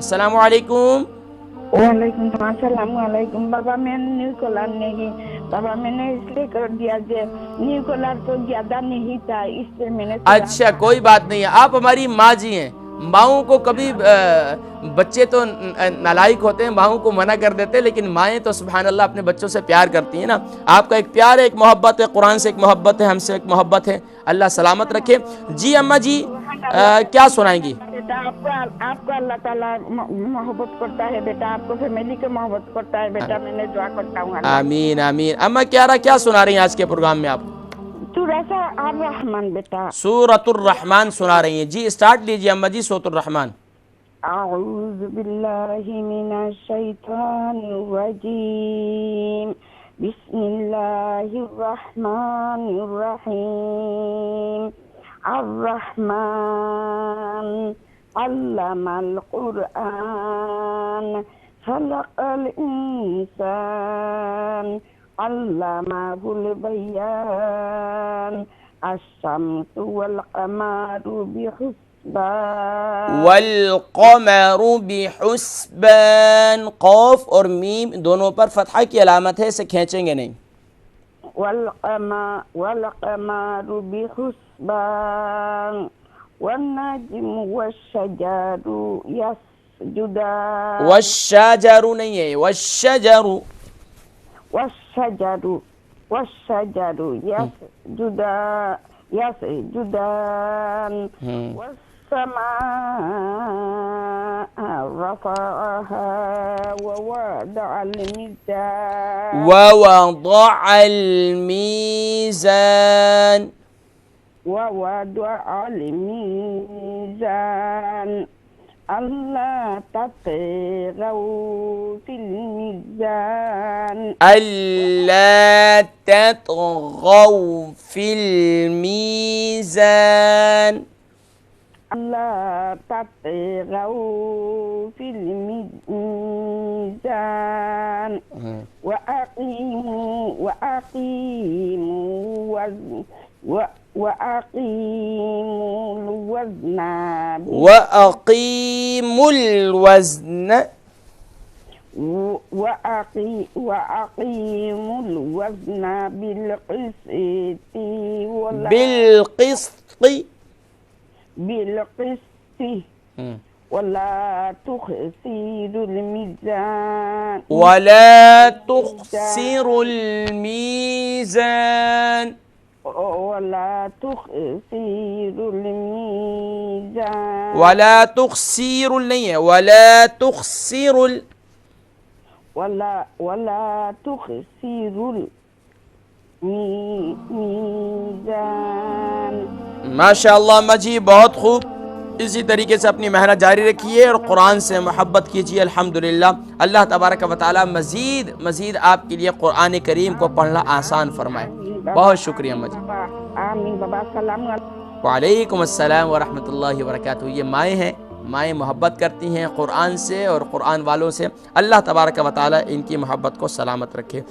अस्सलाम वालेकुम। वालेकुम अस्सलाम वालेकुम। बाबा मैंने न्यू कलर नहीं, बाबा मैंने इसलिए कर दिया जे न्यू कलर तो ज्यादा नहीं था, इसलिए मैंने अच्छा कोई बात नहीं है, आप हमारी माँ जी हैं। माओं को कभी बच्चे तो नालायक होते हैं, माओं को मना कर देते हैं, लेकिन माएँ तो सुभान अल्लाह अपने बच्चों से प्यार करती हैं ना। आपका एक प्यार है, एक मोहब्बत है, कुरान से एक मोहब्बत है, हमसे एक मोहब्बत है। अल्लाह सलामत रखे। जी अम्मा जी क्या सुनाएंगी? बेटा आपको अल्लाह ताला मोहब्बत करता है बेटा, आपको फैमिली को मोहब्बत करता है बेटा। मैंने दुआ करता हूँ अल्लाह आमीन आमीन। अम्मा क्या सुना रही हैं आज के प्रोग्राम में आप? थोड़ा सा ar रहमान बेटा। सूरतुर रहमान सुना रही हैं जी। स्टार्ट लीजिए अम्मा जी, सूरतुर रहमान। अऊज़ु बिल्लाहि मिनश शैतानिर रजीम, बिस्मिल्लाहिर रहमानिर रहीम। अर्रहमान अल्लमल कुरआन, खलक़ल इंसान, अल्लमहुल बयान। अश्शम्सु वल क़मरु बिहुस्बान, वल क़मरु बिहुस्बान। क़ाफ और मीम दोनों पर फतहा की अलामत है, इसे खींचेंगे नहीं। वल क़मरु बिहुस्बान, वन्नज्मु वश्शजरु यसजुदान। वश्शजरु नहीं है, वश्शजरु। वश्शजरु यसजुदान। वस्समाअ रफ़अहा ववदअल मीज़ान। ववदअल मीज़ान। ववदअल मीज़ान, अल्ला ततगौ फिल मीज़ान। अल्ला ततगौ फिल मीज़ान। अल्ला ततगौ फिल मीज़ान। वअक़ीमुल वज़्न बिलक़िस्ति वला तुख़सिरुल मीज़ान। वला तुख़सिरुल मीज़ान। वला तुख़सिरुल मीज़ान। वला तुख़सिरुल नहीं है, वला तुख़सिरुल। वला तुख़सिरुल मीज़ान। माशाअल्लाह अम्मा जी, बहुत खूब। इसी तरीके से अपनी मेहनत जारी रखिए और कुरान से मोहब्बत कीजिए। अल्हम्दुलिल्लाह, अल्लाह तबारक व तआला मज़ीद आपके लिए कुरान करीम को पढ़ना आसान फरमाए। बहुत शुक्रिया अम्मा जी। आमीन बाबा। सलाम वालेकुम अस्सलाम व रहमतुल्लाहि व बरकातुहू। ये माएँ हैं, माएँ मोहब्बत करती हैं कुरान से और कुरान वालों से। अल्लाह तबारक व तआला इनकी मोहब्बत को सलामत रखे।